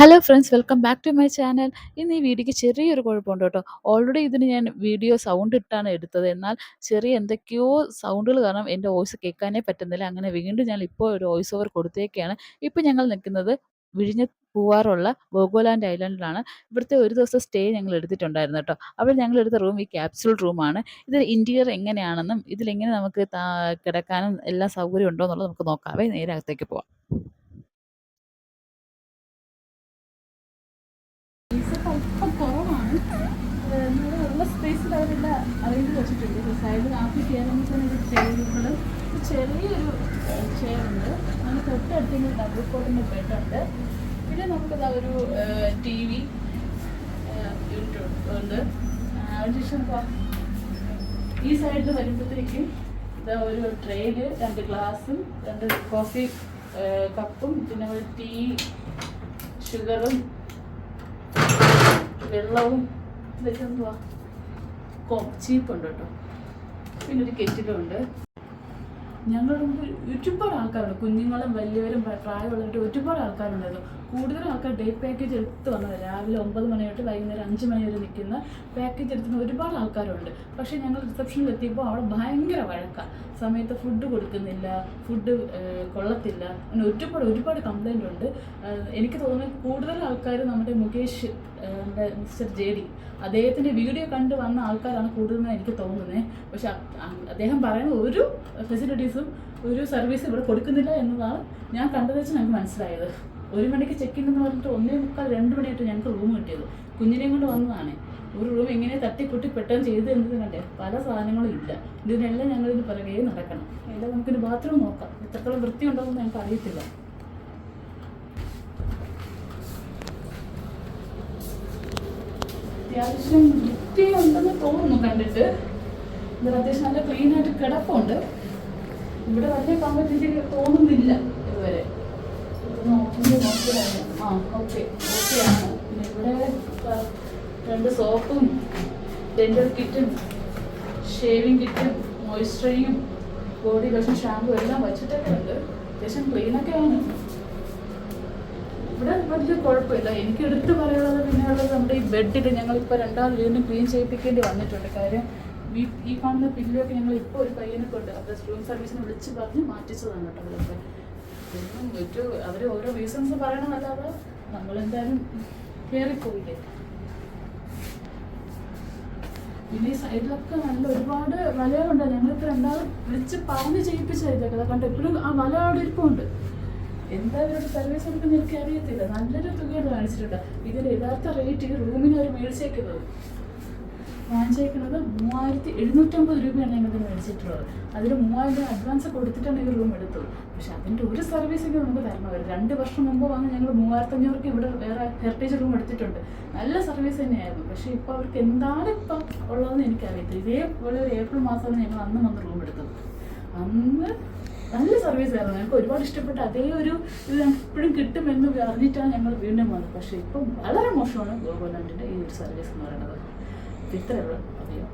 Hello friends, welcome back to my channel. ഇന്ന് ഈ വീഡിയോയ്ക്ക് ചെറിയൊരു കുഴപ്പമുണ്ട് കേട്ടോ. ഓൾറെഡി ഇതിന് ഞാൻ വീഡിയോ സൗണ്ട് ഇട്ടാണ് എടുത്തത്. എന്നാൽ ചെറിയ എന്തൊക്കെയോ സൗണ്ടുകൾ കാരണം എൻ്റെ വോയിസ് കേൾക്കാനേ പറ്റുന്നില്ല. അങ്ങനെ വീണ്ടും ഞാൻ ഇപ്പോൾ ഒരു വോയിസ് ഓവർ കൊടുത്തേക്കാണ്. ഇപ്പോൾ ഞങ്ങൾ നിൽക്കുന്നത് വിഴിഞ്ഞത്ത് പൂവാറുള്ള ഗോഗോലാൻഡ് ഐലൻഡിലാണ്. ഇവിടുത്തെ ഒരു ദിവസം സ്റ്റേ ഞങ്ങൾ എടുത്തിട്ടുണ്ടായിരുന്നു കേട്ടോ. അവിടെ ഞങ്ങൾ എടുത്ത റൂം ഈ ക്യാപ്സ്യൂൾ റൂമാണ്. ഇതിൽ ഇൻറ്റീരിയർ എങ്ങനെയാണെന്നും ഇതിലെങ്ങനെ നമുക്ക് കിടക്കാനും എല്ലാം സൗകര്യം ഉണ്ടോ എന്നുള്ളത് നമുക്ക് നോക്കാവേ. നേരെ അകത്തേക്ക് പോവാം. അല്പം കുറവാണ്. ഉള്ള സ്പേസിൽ അവരെല്ലാം അറേഞ്ച് വെച്ചിട്ടുണ്ട്. സൈഡിൽ കാപ്പി കയറുമ്പോൾ ടേബിളുകളും ചെറിയൊരു ചെയറുണ്ട്. അതിന് തൊട്ടടുത്ത് ഡബിൾ കോട്ടിൻ്റെ ബെഡുണ്ട്. പിന്നെ നമുക്കത് ഒരു ടി വി യൂണിറ്റ് ഉണ്ട്. അതിനുശേഷം ഈ സൈഡിൽ വരുമ്പോഴത്തേക്കും ഇതാ ഒരു ട്രേയിൽ 2 ഗ്ലാസും 2 കോഫി കപ്പും പിന്നെ ഒരു ടീ, ഷുഗറും വെള്ളവും ഇതൊക്കെ എന്തുവാ ചീപ്പുണ്ട് കേട്ടോ. പിന്നെ ഒരു കെറ്റിലും ഉണ്ട്. ഞങ്ങളുടെ മുമ്പ് ഒരുപാട് ആൾക്കാരുണ്ട്, കുഞ്ഞുങ്ങളും വലിയവരും പ്രായമുള്ളവരും ഒരുപാട് ആൾക്കാരുണ്ടായിരുന്നു. കൂടുതലും ആൾക്കാർ ഡേ പാക്കേജ് എടുത്ത് വന്നത് രാവിലെ 9 മണി തൊട്ട് വൈകുന്നേരം 5 മണി വരെ നിൽക്കുന്ന പാക്കേജ് എടുത്തുന്ന ഒരുപാട് ആൾക്കാരുണ്ട്. പക്ഷേ ഞങ്ങൾ റിസപ്ഷനിൽ എത്തിയപ്പോൾ അവിടെ ഭയങ്കര വഴക്കാണ്. സമയത്ത് ഫുഡ് കൊടുക്കുന്നില്ല, ഫുഡ് കൊള്ളത്തില്ല, അങ്ങനെ ഒരുപാട് കംപ്ലൈൻ്റ് ഉണ്ട്. എനിക്ക് തോന്നുന്നത് കൂടുതൽ ആൾക്കാർ നമ്മുടെ മുകേഷ് മിസ്റ്റർ JD അദ്ദേഹത്തിൻ്റെ വീഡിയോ കണ്ട് വന്ന ആൾക്കാരാണ് കൂടുതലെന്ന് എനിക്ക് തോന്നുന്നത്. പക്ഷെ അദ്ദേഹം പറയുന്ന ഒരു ഫെസിലിറ്റീസും ഒരു സർവീസും ഇവിടെ കൊടുക്കുന്നില്ല എന്നതാണ് ഞാൻ കണ്ടത് വെച്ച് ഞങ്ങൾക്ക് മനസ്സിലായത്. 1 മണിക്ക് ചെക്ക് ഇൻ എന്ന് പറഞ്ഞിട്ട് 1:45-2 മണിയായിട്ട് ഞങ്ങൾക്ക് റൂം കിട്ടിയത്. കുഞ്ഞിനെയും കൊണ്ട് വന്നതാണ്. ഒരു റൂം എങ്ങനെ തട്ടിക്കുട്ടി പെട്ടെന്ന് ചെയ്ത് എന്നതിനുണ്ട് പല സാധനങ്ങളും ഇല്ല. ഇതിനെല്ലാം ഞങ്ങളിത് പിറകെ നടക്കണം. എല്ലാം നമുക്കിത് ബാത്റൂം നോക്കാം. എത്രത്തോളം വൃത്തി ഉണ്ടോയെന്ന് ഞങ്ങൾക്ക് അറിയത്തില്ല. അത്യാവശ്യം വൃത്തി ഉണ്ടെന്ന് തോന്നുന്നു കണ്ടിട്ട്. ഇത് അത്യാവശ്യം നല്ല ക്ലീനായിട്ട് കിടപ്പുണ്ട്. ഇവിടെ വലിയ കമ്പറ്റി തോന്നുന്നില്ല ഇതുവരെ. ഓക്കെയാണ്. പിന്നെ ഇവിടെ 2 സോപ്പും 2 കിറ്റും ഷേവിങ് കിറ്റും മോയ്സ്ചറൈയും ബോഡി ലോഷൻ ഷാമ്പു എല്ലാം വെച്ചിട്ടൊക്കെ ഉണ്ട്. അത്യാവശ്യം ക്ലീനൊക്കെയാണ്. ഇവിടെ വലിയ കുഴപ്പമില്ല. എനിക്ക് എടുത്ത് പറയാനുള്ളത് പിന്നെ ഉള്ളത് നമ്മുടെ ഈ ബെഡിൽ ഞങ്ങളിപ്പോൾ 2ാമത് വീണ്ടും ക്ലീൻ ചെയ്യിപ്പിക്കേണ്ടി വന്നിട്ടുണ്ട്. കാര്യം ഈ കാണുന്ന പില്ലോക്കെ ഞങ്ങൾ ഇപ്പോൾ ഒരു പയ്യനെ കൊണ്ട് അവിടെ റൂം സർവീസിനെ വിളിച്ച് പറഞ്ഞ് മാറ്റിച്ചതാണ് കേട്ടോ. അവരൊക്കെ അവർ ഓരോ റീസൺസ് പറയണമല്ലാതെ നമ്മളെന്തായാലും കയറിപ്പോയില്ലേ. പിന്നെ ഈ സൈഡിലൊക്കെ നല്ല ഒരുപാട് വലകളുണ്ട്. ഞങ്ങളിപ്പോൾ 2ാമത് വിളിച്ച് പറഞ്ഞ് ചെയ്യിപ്പിച്ചതായിട്ടൊക്കെ കണ്ട് എപ്പോഴും ആ വല അവിടെ ഇരിപ്പുണ്ട്. എന്താ ഇവരുടെ സർവീസ് എടുക്കുന്ന എനിക്ക് അറിയത്തില്ല. നല്ലൊരു തുകയാണ് കാണിച്ചിട്ടുണ്ട്. ഇതിൻ്റെ യഥാർത്ഥ റേറ്റ് ഈ റൂമിന് അവർ മേടിച്ചേക്കുന്നത് 3750 രൂപയാണ് ഞങ്ങളിതിന് മേടിച്ചിട്ടുള്ളത്. അതിൽ 3000 അഡ്വാൻസ് കൊടുത്തിട്ടാണ് ഈ റൂം എടുത്തത്. പക്ഷെ അതിൻ്റെ ഒരു സർവീസൊക്കെ നമുക്ക് തരണമായിരുന്നു. 2 വർഷം മുമ്പ് വന്ന് ഞങ്ങൾ 3500 ഇവിടെ വേറെ ഹെറിറ്റേജ് റൂം എടുത്തിട്ടുണ്ട്. നല്ല സർവീസ് തന്നെയായിരുന്നു. പക്ഷേ ഇപ്പോൾ അവർക്ക് എന്താണ് ഇപ്പം ഉള്ളതെന്ന് എനിക്കറിയത്തില്ല. ഇതേപോലെ ഒരു ഏപ്രിൽ മാസമാണ് ഞങ്ങൾ അന്ന് വന്ന് റൂം എടുത്തത്. അന്ന് നല്ല സർവീസ് ആയിരുന്നു. ഞങ്ങൾക്ക് ഒരുപാട് ഇഷ്ടപ്പെട്ട അതേ ഒരു ഇത് ഞങ്ങൾക്ക് എപ്പോഴും കിട്ടുമെന്ന് അറിഞ്ഞിട്ടാണ് ഞങ്ങൾ വീണ്ടും വന്നത്. പക്ഷേ ഇപ്പം വളരെ മോശമാണ് ഗോഗോലാൻഡിൻ്റെ ഈ ഒരു സർവീസ് എന്ന് പറയുന്നത്. ഇത്രയേ ഉള്ളൂ. അറിയാം.